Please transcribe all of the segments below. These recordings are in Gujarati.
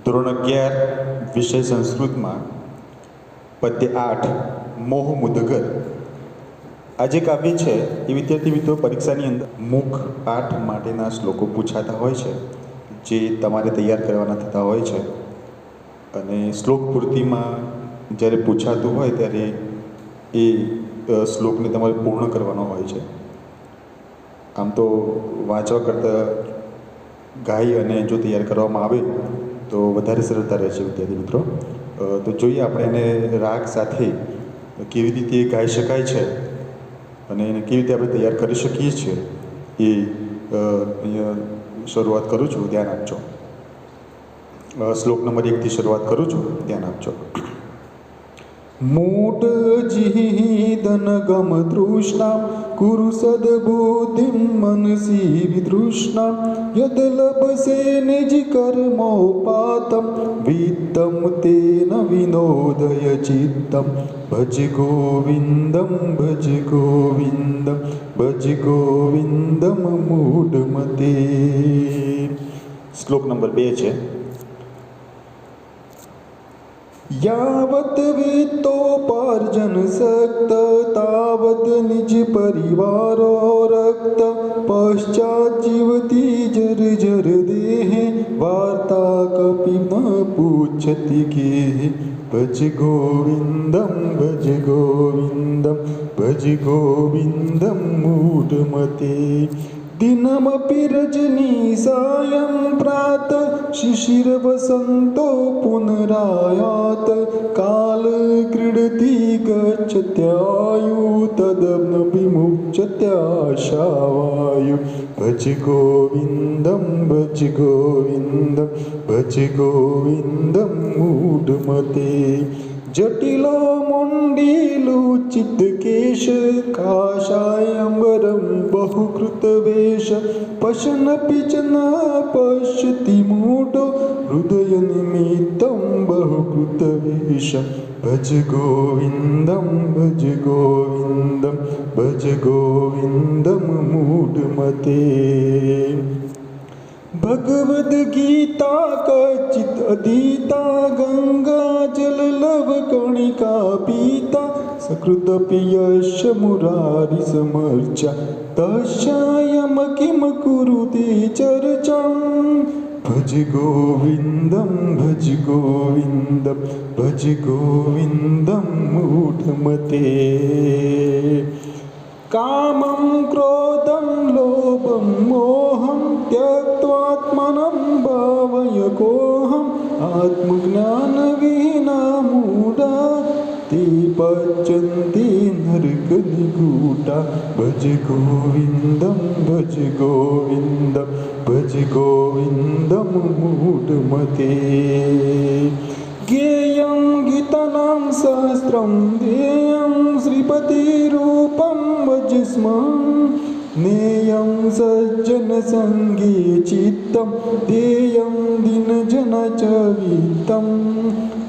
ધોરણ 11 વિષય સંસ્કૃતમાં પદ્ય 8 મોહ મુદગર આ જે કાવ્ય છે એ વિદ્યાર્થી મિત્રો પરીક્ષાની અંદર મુખ પાઠ માટેના શ્લોકો પૂછાતા હોય છે, જે તમારે તૈયાર કરવાના થતા હોય છે. અને શ્લોક પૂર્તિમાં જ્યારે પૂછાતું હોય ત્યારે એ શ્લોકને તમારે પૂર્ણ કરવાનો હોય છે. આમ તો વાંચવા કરતાં ગાઈ અને જો તૈયાર કરવામાં આવે તો વધારે સરળતા રહે છે વિદ્યાર્થી મિત્રો. તો જોઈએ આપણે એને રાગ સાથે કેવી રીતે ગાઈ શકાય છે અને એને કેવી રીતે આપણે તૈયાર કરી શકીએ છીએ એ અહીંયા શરૂઆત કરું છું, ધ્યાન આપજો. શ્લોક નંબર 1 થી શરૂઆત કરું છું, ધ્યાન આપજો. મૂઢ જીહિદનગમ તૃષ્ણા કુરુ સદબુદ્ધિમ મનસી વિતૃષ્ણા યદ લભસે નિજ કર્મોપાતમ વિત્તમ તેન વિનોદય ચિત્તમ ભજ ગોવિંદમ ભજ ગોવિંદમ ભજ ગોવિંદમ મૂઢમતે. શ્લોક નંબર 2 છે. यावत वित्तोपार्जन सक्त तावत निज परिवारो रक्त पश्चात जीवती जर जर देहे वार्ता कपि न पूछति गेह भज गोविंदम भज गोविंदम भज गोविंदम मूढ़मते. दिनमपि रजनी सायं प्रात शिशिर वसंतो पुनरायात काल क्रीडति गच्छत्यायु तदन विमुच्यत्याशावायु भज गोविंदम भज गोविंदम भज गोविंदम मूढ़मते. जटिलो मुंडीलुचित केश काषायंबरं बहुकृतवेश पशनपि च न पश्यति मूढो हृदय निमित्तं बहुकृतवेश भज गोविंदम भज गोविंदम भज गोविंदम मूढ़मते. भगवद गीता कचित अधीता गंगा जल लव कणिका पीता सकृदपि यस्य मुरारि समर्चा तस्यायम किम कुरुते चर्चां भज गोविंदम भज गोविंदम भज गोविंदम मूढ़मते. कामं क्रोधं लोभं मोहं त्यक्त्वात्मनं भावय कोऽहम् आत्मज्ञानविहीना मूढा ते पच्यन्ते नरकनिगूढा भज गोविंदम भज गोविंदम भज गोविंदम मूढ़मते. ज्ञेयं गीतानां सहस्रं ध्येयं श्रीपतिरूपं भज स्म नेयं सज्जनसङ्गे चित्तं देयं दीनजन च वित्तं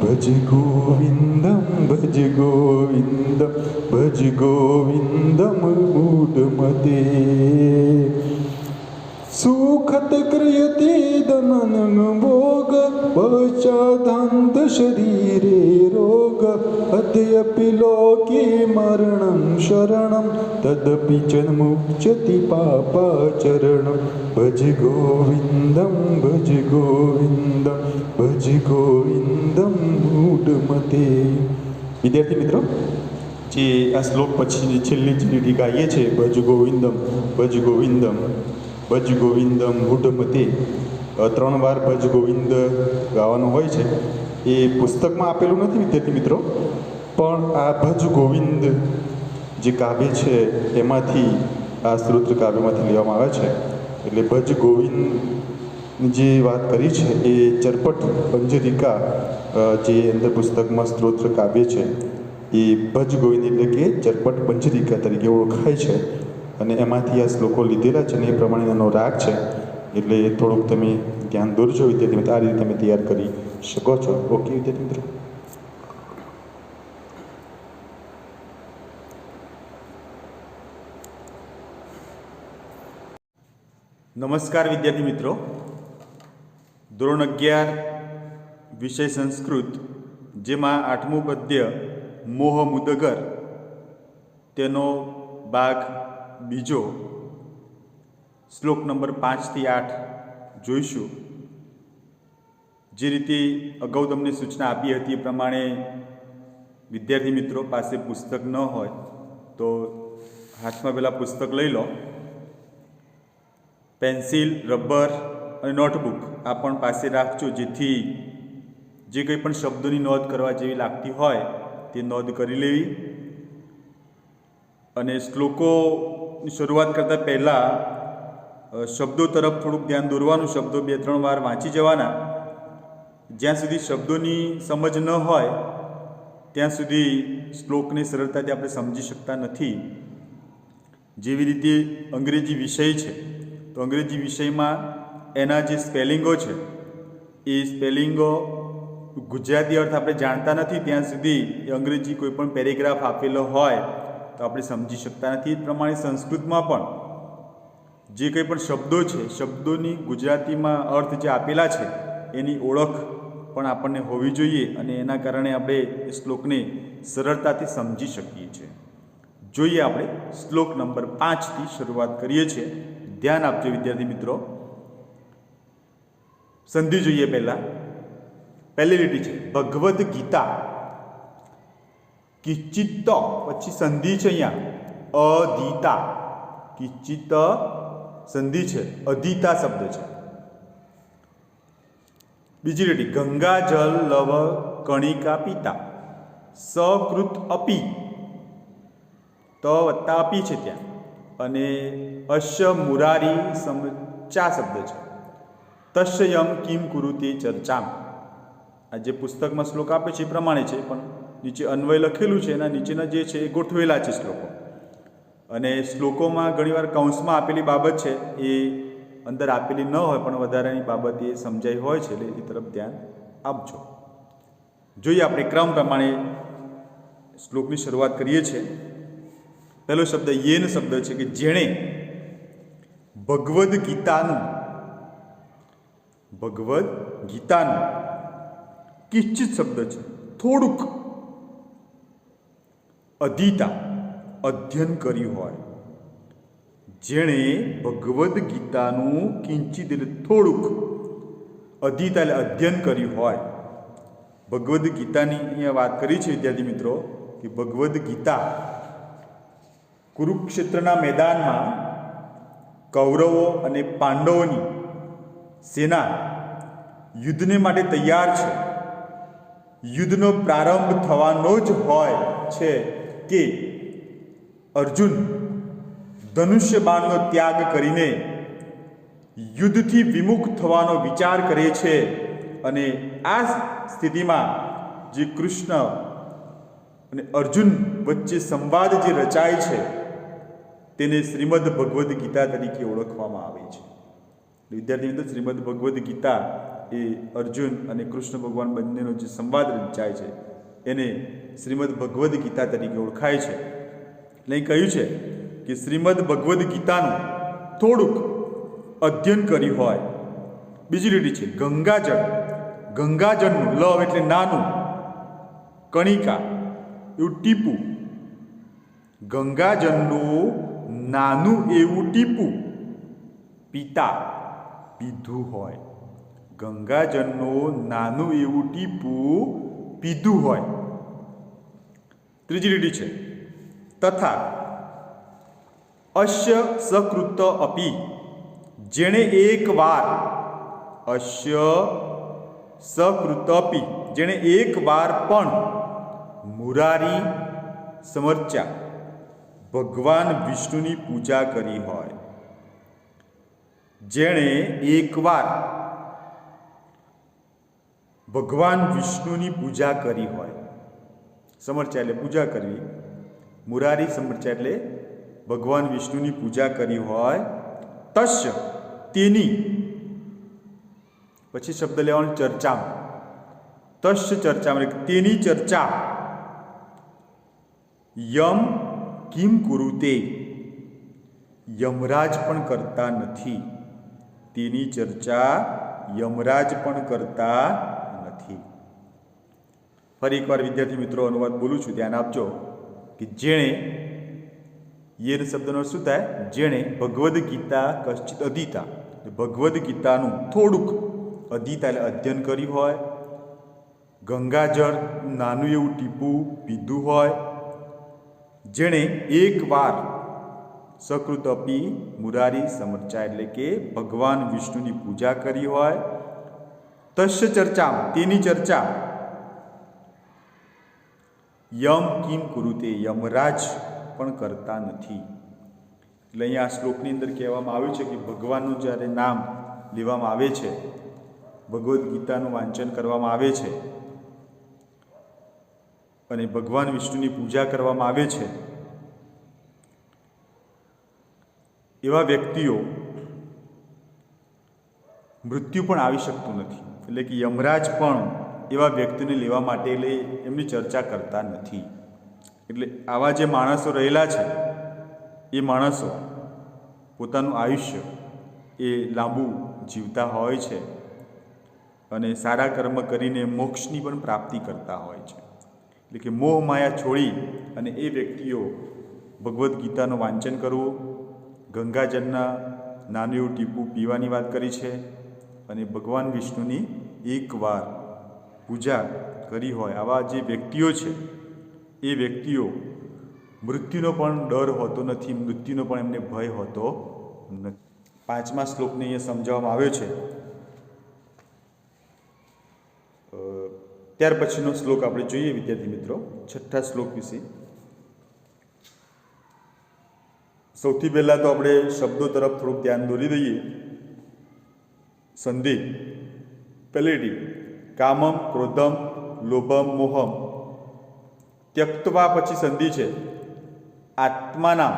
भज गोविंदम भज गोविंदम भज गोविंदम मूढ़मते. सुखत क्रियते धनन भोग पश्चादन्त शरीरे रोग अद्यपि लोके मरणं शरणं तदपि च मुच्यति पापाचरणं भज गोविंदम भज गोविंदम भज गोविंदम मूढ़मते. વિદ્યાર્થી મિત્રો, જે આ શ્લોક પછી છેલ્લી જ લીટી ગાઈએ છે, ભજ ગોવિંદમ ભજ ગોવિંદમ ભજ ગોવિંદમ મૂઢમતે, 3 વાર ભજ ગોવિંદ ગાવાનું હોય છે. એ પુસ્તકમાં આપેલું નથી વિદ્યાર્થી મિત્રો, પણ આ ભજ ગોવિંદ જે કાવ્ય છે એમાંથી, આ સ્ત્રોત્ર કાવ્યમાંથી લેવામાં આવે છે. એટલે ભજ ગોવિંદ જે વાત કરી છે એ ચરપટ પંજરિકા જે અંદર પુસ્તકમાં સ્ત્રોત્ર કાવ્ય છે એ ભજ ગોવિંદ એટલે કે ચરપટ પંજરિકા તરીકે ઓળખાય છે. અને એમાંથી આ શ્લોકો લીધેલા છે અને એ પ્રમાણે એનો રાગ છે. એટલે થોડુંક તમે ધ્યાન દોરજો વિદ્યાર્થી મિત્રો, આ રીતે તમે તૈયાર કરી શકો છો. ઓકે વિદ્યાર્થી મિત્રો. નમસ્કાર વિદ્યાર્થી મિત્રો, ધોરણ 11 વિષય સંસ્કૃત, જેમાં 8મું પદ્ય મોહ મુદગર, તેનો ભાગ બીજો, શ્લોક નંબર 5 થી 8 જોઈશું. જે રીતે અગાઉ તમને સૂચના આપી હતી એ પ્રમાણે વિદ્યાર્થી મિત્રો પાસે પુસ્તક ન હોય તો હાથમાં પહેલાં પુસ્તક લઈ લો. પેન્સિલ, રબર અને નોટબુક આ પણ પાસે રાખજો, જેથી જે કંઈ પણ શબ્દોની નોંધ કરવા જેવી લાગતી હોય તે નોંધ કરી લેવી. અને શ્લોકોની શરૂઆત કરતાં પહેલાં શબ્દો તરફ થોડુંક ધ્યાન દોરવાનું. શબ્દો 2-3 વાર વાંચી જવાના. જ્યાં સુધી શબ્દોની સમજ ન હોય ત્યાં સુધી શ્લોકને સરળતાથી આપણે સમજી શકતા નથી. જેવી રીતે અંગ્રેજી વિષય છે, તો અંગ્રેજી વિષયમાં એના જે સ્પેલિંગો છે એ સ્પેલિંગો ગુજરાતી અર્થ આપણે જાણતા નથી ત્યાં સુધી એ અંગ્રેજી કોઈ પણ પેરેગ્રાફ આપેલો હોય તો આપણે સમજી શકતા નથી. એ પ્રમાણે સંસ્કૃતમાં પણ જે કંઈ પણ શબ્દો છે, શબ્દોની ગુજરાતીમાં અર્થ જે આપેલા છે એની ઓળખ પણ આપણને હોવી જોઈએ, અને એના કારણે આપણે એ શ્લોકને સરળતાથી સમજી શકીએ છીએ. જોઈએ આપણે શ્લોક નંબર 5થી શરૂઆત કરીએ છીએ. ધ્યાન આપજો વિદ્યાર્થી મિત્રો. સંધિ જોઈએ. પહેલી લીટી છે ભગવદ્ ગીતા. કિંચિત, પછી સંધિ છે અહીંયા અધીતા. કિંચિત સંધિ છે, અધીતા શબ્દ છે. બીજી લીટી ગંગા જલ લવ કણિકા પિતા. સકૃત અપી, ત વત્તા અપી છે ત્યાં. અને અશ્ય મુરારી સમચા શબ્દ છે. તસ્ય યમ કિમ કુરુતે ચર્ચામ. આ જે પુસ્તકમાં શ્લોક આપે છે એ પ્રમાણે છે, પણ નીચે અન્વય લખેલું છે, એના નીચેના જે છે એ ગોઠવેલા છે શ્લોકો. અને શ્લોકોમાં ઘણીવાર કૌંસમાં આપેલી બાબત છે એ અંદર આપેલી ન હોય, પણ વધારાની બાબત એ સમજાઈ હોય છે, એટલે એ તરફ ધ્યાન આપજો. જોઈએ આપણે ક્રમ પ્રમાણે શ્લોકની શરૂઆત કરીએ છીએ. પહેલો શબ્દ યેન શબ્દ છે કે જેણે ભગવદ્ ગીતાનું કિંચિત શબ્દ છે, થોડુંક. અધીતા અધ્યયન કર્યું હોય. જેણે ભગવદ્ ગીતાનું કિંચિત એટલે થોડુંક, અધીતા એટલે અધ્યયન કર્યું હોય. ભગવદ્ ગીતાની અહીંયા વાત કરી છે વિદ્યાર્થી મિત્રો કે ભગવદ્ ગીતા કુરુક્ષેત્રના મેદાનમાં કૌરવો અને પાંડવોની સેના યુદ્ધને માટે તૈયાર છે. યુદ્ધનો પ્રારંભ થવાનો જ હોય છે કે અર્જુન ધનુષ્ય બાણનો ત્યાગ કરીને યુદ્ધથી વિમુખ થવાનો વિચાર કરે છે. અને આ સ્થિતિમાં જે કૃષ્ણ અને અર્જુન વચ્ચે સંવાદ જે રચાય છે તેને શ્રીમદ ભગવદ્ ગીતા તરીકે ઓળખવામાં આવે છે. વિદ્યાર્થી મિત્રો, શ્રીમદ ભગવદ્ ગીતા એ અર્જુન અને કૃષ્ણ ભગવાન બંનેનો જે સંવાદ રચાય છે એને શ્રીમદ ભગવદ્ ગીતા તરીકે ઓળખાય છે. એટલે કહ્યું છે કે શ્રીમદ ભગવદ્ ગીતાનું થોડુંક અધ્યયન કર્યું હોય. બીજી લીટી છે ગંગાજળ. ગંગાજળનું લવ એટલે નાનું, કણિકા એવું ટીપું. ગંગાજળનું નાનું એવું ટીપું પિતા પીધું હોય. ગંગાજળનું નાનું એવું ટીપું પીધું હોય. ત્રીજી લીટી છે તથા અશ્ય સકૃત અપી. જેણે એકવાર, અશ્ય સકૃત અપી, જેણે એકવાર પણ મુરારી સમર્ચ્યા ભગવાન વિષ્ણુની પૂજા કરી હોય. જેણે એકવાર ભગવાન વિષ્ણુની પૂજા કરી હોય. સમર્ચ્યા એટલે પૂજા કરવી, મુરારી સમર્ચ્યા એટલે ભગવાન વિષ્ણુની પૂજા કરી હોય. તસ્ય તેની, પછી શબ્દ લેવાનો ચર્ચા. તસ્ય ચર્ચા એટલે તેની ચર્ચા યમ કિમ કુરુતે, યમરાજ પણ કરતા નથી. તેની ચર્ચા યમરાજ પણ કરતા નથી. ફરી એકવાર વિદ્યાર્થી મિત્રો અનુવાદ બોલું છું, ધ્યાન આપજો કે જેણે, યેન શબ્દનો શું થાય, જેણે ભગવદ્ ગીતા કશ્ચિત અધીતા, ભગવદ્ ગીતાનું થોડુંક અધીતા એટલે અધ્યયન કર્યું હોય, ગંગાજળ નાનું એવું ટીપું પીધું હોય, જેણે એકવાર સકૃતપી મુરારી સમર્ચા એટલે કે ભગવાન વિષ્ણુની પૂજા કરી હોય, તસ્ય ચર્ચા તેની ચર્ચા યમ કિમ કુરુતે યમરાજ પણ કરતા નથી. એટલે અહીંયા આ શ્લોકની અંદર કહેવામાં આવ્યું છે કે ભગવાનનું જ્યારે નામ લેવામાં આવે છે, ભગવદ્ ગીતાનું વાંચન કરવામાં આવે છે અને ભગવાન વિષ્ણુની પૂજા કરવામાં આવે છે, એવા વ્યક્તિઓ મૃત્યુ પણ આવી શકતું નથી. એટલે કે યમરાજ પણ એવા વ્યક્તિને લેવા માટે એમની ચર્ચા કરતા નથી. એટલે આવા જે માણસો રહેલા છે એ માણસો પોતાનું આયુષ્ય એ લાંબુ જીવતા હોય છે અને સારા કર્મ કરીને મોક્ષની પણ પ્રાપ્તિ કરતા હોય છે. એટલે કે મોહ માયા છોડી અને એ વ્યક્તિઓ ભગવદ્ ગીતાનું વાંચન કરવું, ગંગાજળના નાનું એવું ટીપું પીવાની વાત કરી છે અને ભગવાન વિષ્ણુની એકવાર પૂજા કરી હોય, આવા જે વ્યક્તિઓ છે એ વ્યક્તિઓ મૃત્યુનો પણ ડર હોતો નથી, મૃત્યુનો પણ એમને ભય હોતો નથી. 5મા શ્લોકને અહીંયા સમજાવવામાં આવ્યો છે. ત્યાર પછીનો શ્લોક આપણે જોઈએ વિદ્યાર્થી મિત્રો, 6થા શ્લોક વિશે. સૌથી પહેલાં તો આપણે શબ્દો તરફ થોડુંક ધ્યાન દોરી દઈએ. સંધિ પહેલેથી કામમ, ક્રોધમ, લોભમ, મોહમ ત્યક્તવા પછી સંધિ છે આત્માના,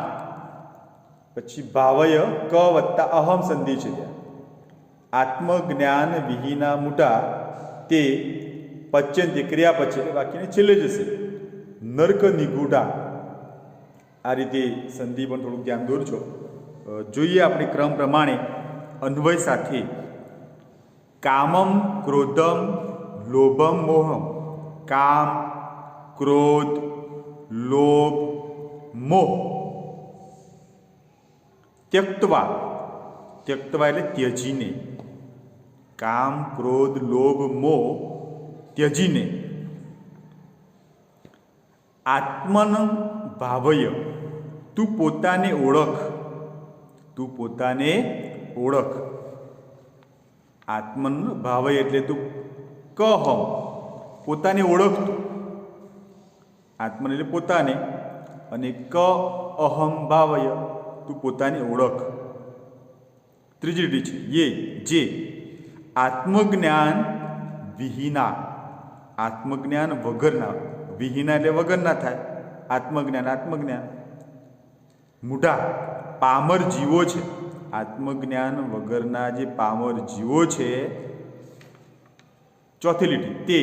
પછી ભાવય ક વત્તા અહમ સંધિ છે. ત્યાં આત્મજ્ઞાન વિહીના મૂટા તે પચ્યંતે ક્રિયા પછી એટલે વાક્યને છેલ્લે જશે. નર્ક નિગૂઢા, આ રીતે સંધિ પણ થોડુંક ધ્યાન દોરજો. જોઈએ આપણે ક્રમ પ્રમાણે અન્વય સાથે. કામમ, ક્રોધમ, લોભમ, મોહમ. કામ, ક્રોધ, લોભ, મોહ. ત્યક્તવા, ત્યક્તવા એટલે ત્યજીને. કામ, ક્રોધ, લોભ, મોહ ત્યજીને. આત્મન ભાવય, તું પોતાને ઓળખ, તું પોતાને ઓળખ. આત્મન ભાવય એટલે તું કહમ, પોતાને ઓળખતું. આત્મન એટલે પોતાને અને ક અહમ ભાવય, તું પોતાને ઓળખ. ત્રીજી રીત છે યે, જે આત્મજ્ઞાન વિહીના, આત્મજ્ઞાન વગરના, વિહીના એટલે વગરના થાય, આત્મજ્ઞાન, આત્મજ્ઞાન. મૂઢા પામર જીવો છે, આત્મજ્ઞાન વગરના જે પામર જીવો છે. ચોથી લીટી તે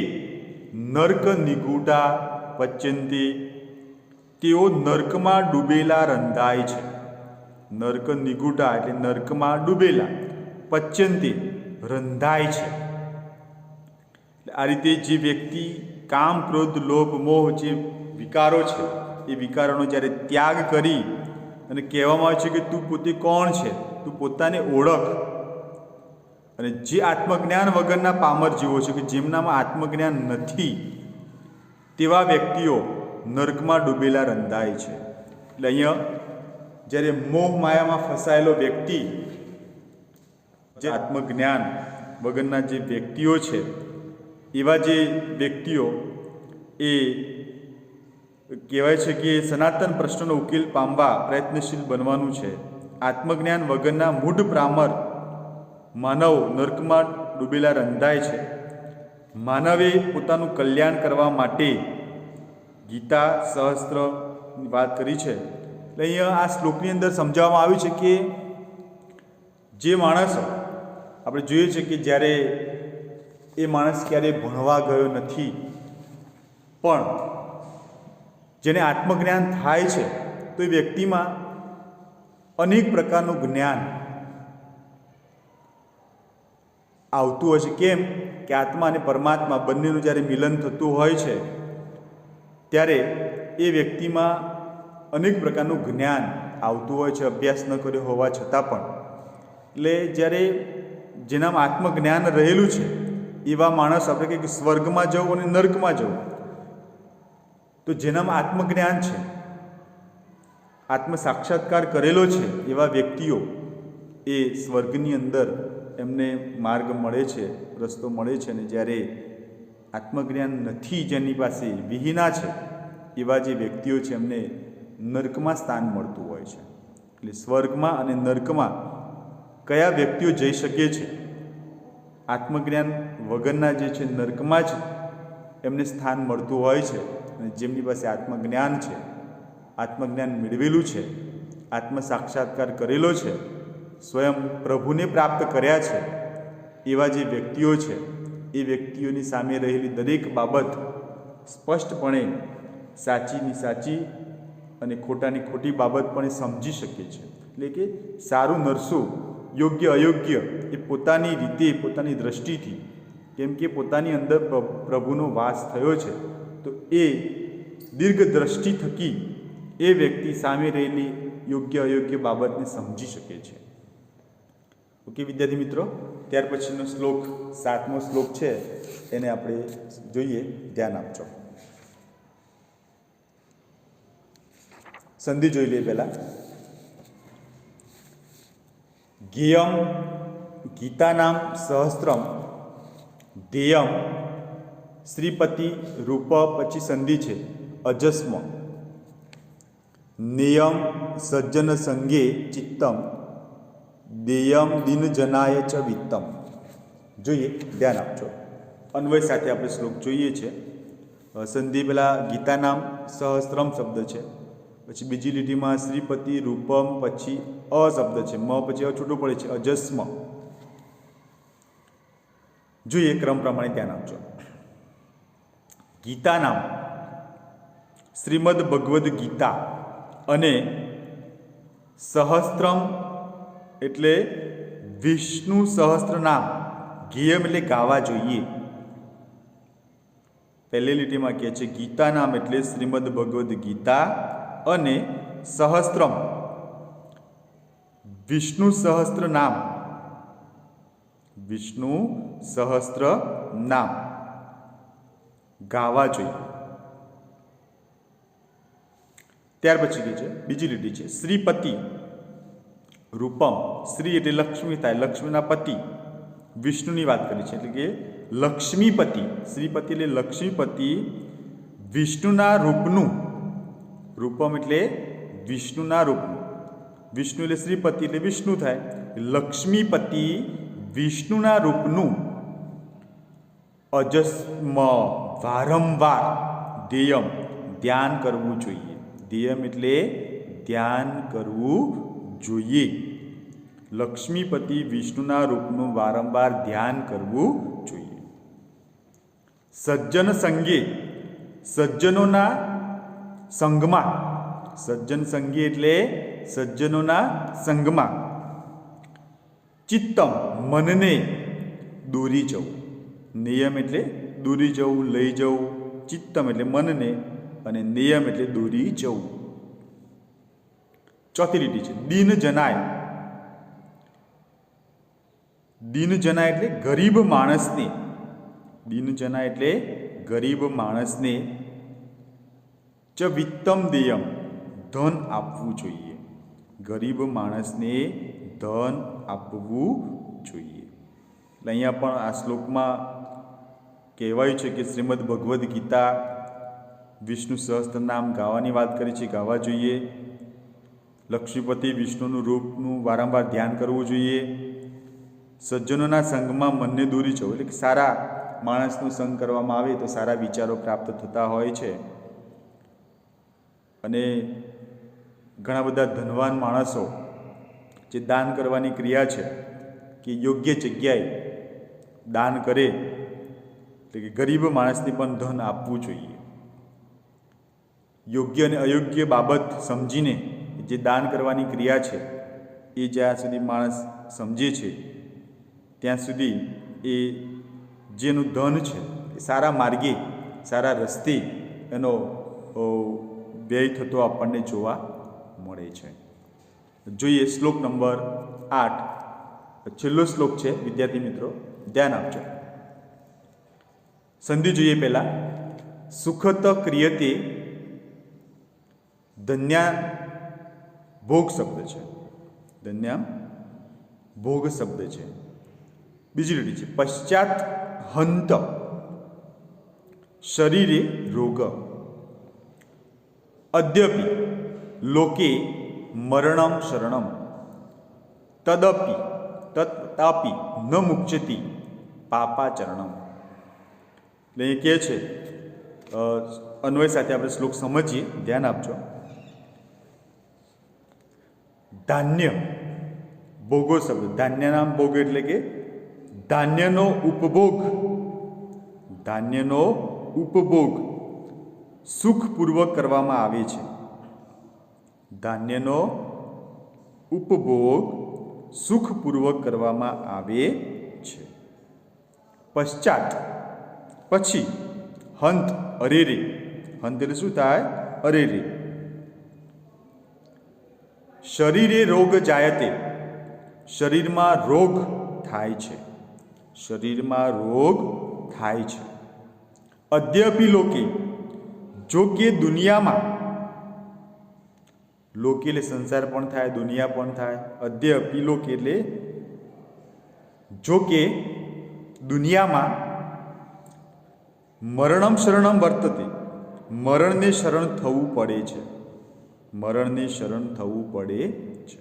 નર્ક નિગૂઢા પચ્યંતે, તેઓ નર્કમાં ડૂબેલા રંધાય છે. નર્ક નિગૂઢા એટલે નર્કમાં ડૂબેલા, પચ્યંતે રંધાય છે. આ રીતે જે વ્યક્તિ કામ, ક્રોધ, લોભ, મોહ જે વિકારો છે એ વિકારોનો જ્યારે ત્યાગ કરી અને કહેવામાં આવે છે કે તું પોતે કોણ છે, તું પોતાને ઓળખ. અને જે આત્મજ્ઞાન વગરના પામર જીવો છે કે જેમનામાં આત્મજ્ઞાન નથી, તેવા વ્યક્તિઓ નર્કમાં ડૂબેલા રંધાય છે. એટલે અહીંયા જ્યારે મોહ માયામાં ફસાયેલો વ્યક્તિ, જે આત્મજ્ઞાન વગરના જે વ્યક્તિઓ છે, એવા જે વ્યક્તિઓ એ કહેવાય છે કે સનાતન પ્રશ્નનો ઉકેલ પામવા પ્રયત્નશીલ બનવાનું છે. આત્મજ્ઞાન વગરના મૂઢ પ્રામર માનવ નર્કમાં ડૂબેલા રંધાય છે. માનવે પોતાનું કલ્યાણ કરવા માટે ગીતા સહસ્ત્રની વાત કરી છે. એટલે અહીંયા આ શ્લોકની અંદર સમજાવવામાં આવ્યું છે કે જે માણસો આપણે જોઈએ છે કે જ્યારે એ માણસ ક્યારેય ભણવા ગયો નથી, પણ જેને આત્મજ્ઞાન થાય છે તો એ વ્યક્તિમાં અનેક પ્રકારનું જ્ઞાન આવતું હોય છે. કેમ કે આત્મા અને પરમાત્મા બંનેનું જ્યારે મિલન થતું હોય છે ત્યારે એ વ્યક્તિમાં અનેક પ્રકારનું જ્ઞાન આવતું હોય છે, અભ્યાસ ન કર્યો હોવા છતાં પણ. એટલે જ્યારે જેનામાં આત્મજ્ઞાન રહેલું છે એવા માણસ આપણે કહીએ કે સ્વર્ગમાં જવું અને નર્કમાં જવું. તો જેનામાં આત્મજ્ઞાન છે, આત્મ સાક્ષાત્કાર કરેલો છે એવા વ્યક્તિઓ એ સ્વર્ગની અંદર એમને માર્ગ મળે છે, રસ્તો મળે છે. અને જ્યારે આત્મજ્ઞાન નથી, જેની પાસે વિહીના છે, એવા જે વ્યક્તિઓ છે એમને નર્કમાં સ્થાન મળતું હોય છે. એટલે સ્વર્ગમાં અને નર્કમાં કયા વ્યક્તિઓ જઈ શકે છે? આત્મજ્ઞાન વગરના જે છે નર્કમાં જ એમને સ્થાન મળતું હોય છે. અને જેમની પાસે આત્મજ્ઞાન છે, આત્મજ્ઞાન મેળવેલું છે, આત્મ સાક્ષાત્કાર કરેલો છે, સ્વયં પ્રભુને પ્રાપ્ત કર્યા છે, એવા જે વ્યક્તિઓ છે એ વ્યક્તિઓની સામે રહેલી દરેક બાબત સ્પષ્ટપણે સાચીની સાચી અને ખોટાની ખોટી બાબત પણ એ સમજી શકે છે. એટલે કે સારું નરસું, યોગ્ય અયોગ્ય એ પોતાની રીતે, પોતાની દ્રષ્ટિથી, કેમ કે પોતાની અંદર પ્રભુનો વાસ થયો છે, તો એ દીર્ઘ દ્રષ્ટિ થકી એ વ્યક્તિ સામે રહેલી યોગ્ય અયોગ્ય બાબતને સમજી શકે છે. ઓકે વિદ્યાર્થી મિત્રો, ત્યાર પછીનો શ્લોક 7મો શ્લોક છે એને આપણે જોઈએ, ધ્યાન આપજો. સંધિ જોઈ લઈએ પહેલા. જ્ઞેયમ ગીતાનામ સહસ્ત્રમ ધ્યેયમ શ્રીપતિ રૂપ, પછી સંધિ છે અજસ્મ. નિયમ સજ્જન સંગે ચિત્તમ દેયમ દિનજનાય ચ વિત્તમ. જોઈએ, ધ્યાન આપજો. અન્વય સાથે આપણે શ્લોક જોઈએ છે. સંધિ પેલા ગીતાનામ સહસ્ત્રમ શબ્દ છે, પછી બીજી લીટીમાં શ્રીપતિ રૂપમ, પછી અ શબ્દ છે, મ પછી અ છૂટું પડે છે, અજસ્મ. જોઈએ ક્રમ પ્રમાણે ધ્યાન આપજો. ગીતાનામ શ્રીમદ ભગવદ્ ગીતા અને સહસ્ત્રમ એટલે વિષ્ણુ સહસ્ત્ર નામ. ગેયમ એટલે ગાવા જોઈએ. પહેલી લીટીમાં કહે છે ગીતા નામ એટલે શ્રીમદ ભગવદ્ ગીતા અને સહસ્ત્રમ વિષ્ણુ સહસ્ત્ર નામ. વિષ્ણુ સહસ્ત્ર નામ ગાવા જોઈએ. ત્યાર પછી કહે છે બીજી લીટી છે શ્રીપતિ રૂપમ. શ્રી એટલે લક્ષ્મી થાય, લક્ષ્મીના પતિ, વિષ્ણુની વાત કરી છે એટલે કે લક્ષ્મીપતિ. શ્રીપતિ એટલે લક્ષ્મીપતિ, વિષ્ણુના રૂપનું. રૂપમ એટલે વિષ્ણુના રૂપનું. વિષ્ણુ એટલે શ્રીપતિ એટલે વિષ્ણુ થાય. લક્ષ્મીપતિ વિષ્ણુના રૂપનું અજસ્મ વારંવાર ધ્યેયમ ધ્યાન કરવું જોઈએ. ધ્યેયમ એટલે ધ્યાન કરવું જોઈએ. લક્ષ્મીપતિ વિષ્ણુના રૂપનું વારંવાર ધ્યાન કરવું જોઈએ. સજ્જન સંગે સજ્જનોના સંગમાં. સજ્જન સંગે એટલે સજ્જનોના સંગમાં. ચિત્તમ મનને દોરી જવું. નિયમ એટલે દોરી જવું, લઈ જવું. ચિત્તમ એટલે મનને અને નિયમ એટલે દોરી જવું. ચોથી લીટી છે દીન જનાય. દીન જનાય એટલે ગરીબ માણસને. દીન જનાય એટલે ગરીબ માણસને. ચ વિત્તમ દેયમ ધન આપવું જોઈએ. ગરીબ માણસને ધન આપવું જોઈએ. એટલે અહીંયા પણ આ શ્લોકમાં કહેવાયું છે કે શ્રીમદ ભગવદ્ ગીતા વિષ્ણુ સહસ્ત્ર નામ ગાવાની વાત કરી છે, ગાવા જોઈએ. લક્ષ્મીપતિ વિષ્ણુનું રૂપનું વારંવાર ધ્યાન કરવું જોઈએ. સજ્જનોના સંગમાં મનને દોરી જવું એટલે કે સારા માણસનો સંગ કરવામાં આવે તો સારા વિચારો પ્રાપ્ત થતા હોય છે. અને ઘણા બધા ધનવાન માણસો જે દાન કરવાની ક્રિયા છે કે યોગ્ય જગ્યાએ દાન કરે, એટલે કે ગરીબ માણસને પણ ધન આપવું જોઈએ. યોગ્ય અને અયોગ્ય બાબત સમજીને જે દાન કરવાની ક્રિયા છે એ જ્યાં સુધી માણસ સમજે છે ત્યાં સુધી એ જેનું ધન છે એ સારા માર્ગે સારા રસ્તે એનો વ્યય થતો આપણને જોવા મળે છે. જોઈએ શ્લોક નંબર 8, છેલ્લો શ્લોક છે વિદ્યાર્થી મિત્રો, ધ્યાન આપજો. સંધિ જોઈએ પહેલાં. સુખત ક્રિયતે, ધન્યા ભોગ શબ્દ છે, ધન્યા ભોગ શબ્દ છે. બીજી લીટી છે પશ્ચાત હંત શરીરે રોગ, અદ્યપિ લોકે મરણમ શરણમ, તથાપિ ન મુચ્યતિ પાપાચરણમ. એટલે એ કહે છે, અન્વય સાથે આપણે શ્લોક સમજીએ, ધ્યાન આપજો. ધાન્ય ભોગો શબ્દ, ધાન્યના ભોગ એટલે કે ધાન્યનો ઉપભોગ, ધાન્યનો ઉપભોગ સુખપૂર્વક કરવામાં આવે છે. ધાન્યનો ઉપભોગ સુખપૂર્વક કરવામાં આવે છે. પશ્ચાત પછી, હંત અરેરે, હંત એટલે શું થાય? અરેરે. શરીરે રોગ જાયતે, શરીરમાં રોગ થાય છે, શરીરમાં રોગ થાય છે. અદ્યપિ લોકે, જો કે દુનિયામાં, લોકે એટલે સંસાર પણ થાય, દુનિયા પણ થાય. અદ્યપિ લોકે એટલે જો કે દુનિયામાં મરણમ શરણમ વર્તતે, મરણને શરણ થવું પડે છે, મરણને શરણ થવું પડે છે.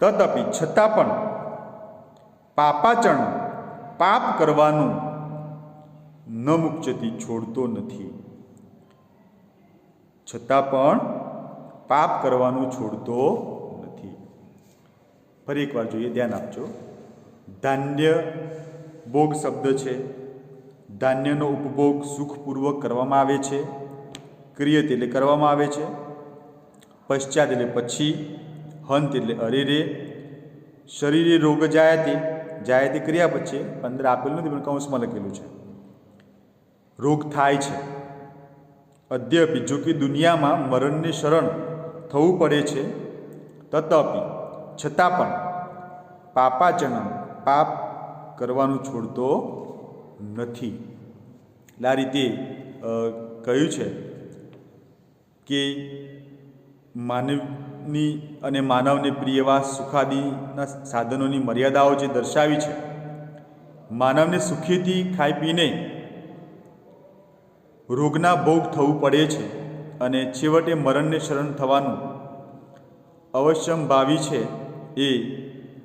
તથાપિ છતાં પણ પાપાચરણ, પાપ કરવાનું ન મુક્યતિ, છોડતો નથી, છતાં પણ પાપ કરવાનું છોડતો નથી. ફરી એકવાર જોઈએ, ધ્યાન આપજો. ધાન્ય ભોગ શબ્દ છે, ધાન્યનો ઉપભોગ સુખપૂર્વક કરવામાં આવે છે. ક્રિયતે એટલે કરવામાં આવે છે. પશ્ચાત એટલે પછી, હંત એટલે અરેરે. શરીરે રોગ જાયતે, જાયતે ક્રિયા પછી, અંદર આપેલું નથી પણ કૌંસમાં લખેલું છે, રોગ થાય છે. અદ્યપિ જો કે દુનિયામાં મરણને શરણ થવું પડે છે. તથાપિ છતાં પણ પાપાચરણ, પાપ કરવાનું છોડતો નથી. એટલે આ રીતે કહ્યું છે કે માનવની અને માનવને પ્રિય એવા સુખાદીના સાધનોની મર્યાદાઓ જે દર્શાવી છે, માનવને સુખીથી ખાઈ પીને રોગના ભોગ થવું પડે છે અને છેવટે મરણને શરણ થવાનું અવશ્યંભાવી છે. એ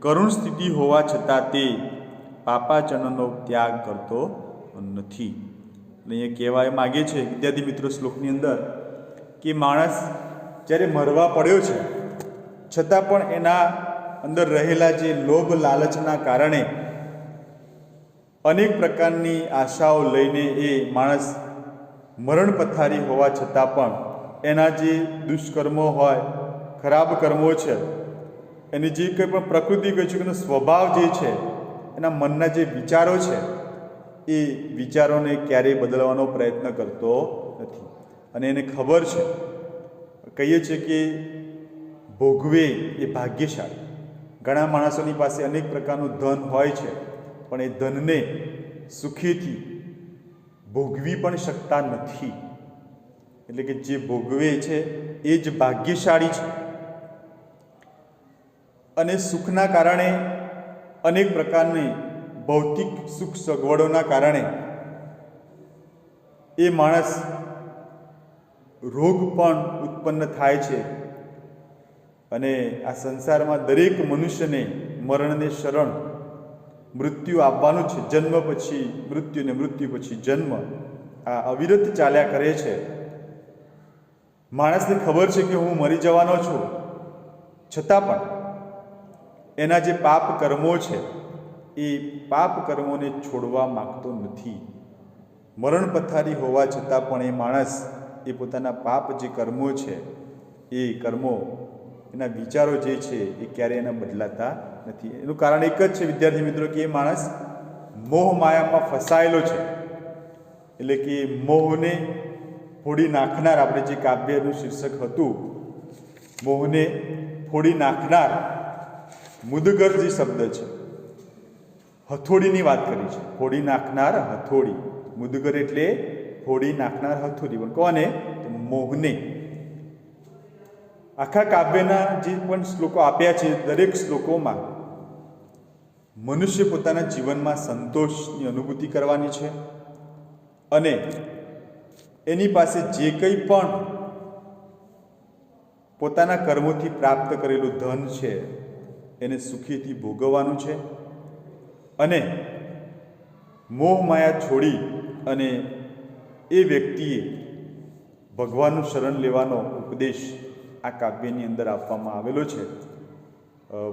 કરુણ સ્થિતિ હોવા છતાં તે પાપાચરણનો ત્યાગ કરતો નથી. અહીંયા કહેવા માગે છે વિદ્યાર્થી મિત્રો શ્લોકની અંદર કે માણસ જ્યારે મરવા પડ્યો છે છતાં પણ એના અંદર રહેલા જે લોભ લાલચના કારણે અનેક પ્રકારની આશાઓ લઈને એ માણસ મરણ પથારી હોવા છતાં પણ એના જે દુષ્કર્મો હોય, ખરાબ કર્મો છે, એની જે કંઈ પણ પ્રકૃતિ કહે છે એનો સ્વભાવ જે છે, એના મનના જે વિચારો છે એ વિચારોને ક્યારેય બદલવાનો પ્રયત્ન કરતો નથી. અને એને ખબર છે, કહીએ છીએ કે ભોગવે એ ભાગ્યશાળી. ઘણા માણસોની પાસે અનેક પ્રકારનું ધન હોય છે પણ એ ધનને સુખીથી ભોગવી પણ શકતા નથી. એટલે કે જે ભોગવે છે એ જ ભાગ્યશાળી છે. અને સુખના કારણે, અનેક પ્રકારની ભૌતિક સુખ સગવડોના કારણે એ માણસ રોગ પણ ઉત્પન્ન થાય છે. અને આ સંસારમાં દરેક મનુષ્યને મરણને શરણ, મૃત્યુ આવવાનું છે. જન્મ પછી મૃત્યુ ને મૃત્યુ પછી જન્મ, આ અવિરત ચાલ્યા કરે છે. માણસને ખબર છે કે હું મરી જવાનો છું, છતાં પણ એના જે પાપ કર્મો છે એ પાપ કર્મોને છોડવા માગતો નથી. મરણ પથારી હોવા છતાં પણ એ માણસ એ પોતાના પાપ જે કર્મો છે એ કર્મો, એના વિચારો જે છે એ ક્યારેય એના બદલાતા નથી. એનું કારણ એક જ છે વિદ્યાર્થી મિત્રો કે એ માણસ મોહ માયામાં ફસાયેલો છે, એટલે કે મોહને ફોડી નાખનાર, આપણે જે કાવ્યનું શીર્ષક હતું, મોહને ફોડી નાખનાર મુદગર જે શબ્દ છે, હથોડીની વાત કરી છે. ફોડી નાખનાર હથોડી, મુદગર એટલે ફોડી નાખનાર હથોડી. પણ કોને? તો મોહને. આખા કાવ્યના જે પણ શ્લોકો આપ્યા છે, દરેક શ્લોકોમાં મનુષ્ય પોતાના જીવનમાં સંતોષની અનુભૂતિ કરવાની છે અને એની પાસે જે કંઈ પણ પોતાના કર્મોથી પ્રાપ્ત કરેલું ધન છે એને સુખીથી ભોગવવાનું છે અને મોહ માયા છોડી અને એ વ્યક્તિએ ભગવાનનું શરણ લેવાનો ઉપદેશ આ કાવ્યની અંદર આપવામાં આવેલો છે.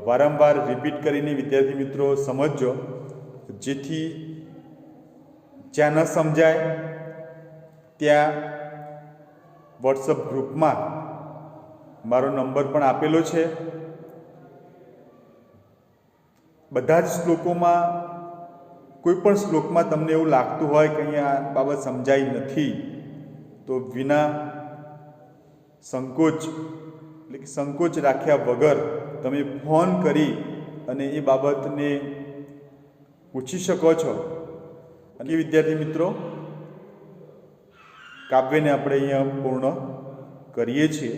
વારંવાર રિપીટ કરીને વિદ્યાર્થી મિત્રો સમજજો, જેથી જ્યાં ન સમજાય ત્યાં વોટ્સઅપ ગ્રુપમાં મારો નંબર પણ આપેલો છે. બધા જ શ્લોકોમાં કોઈ પણ શ્લોકમાં તમને એવું લાગતું હોય કે અહીંયા આ બાબત સમજાઈ નથી, તો વિના સંકોચ, એટલે કે સંકોચ રાખ્યા વગર તમે ફોન કરી અને એ બાબતને પૂછી શકો છો. અને વિદ્યાર્થી મિત્રો, કાવ્યને આપણે અહીંયા પૂર્ણ કરીએ છીએ.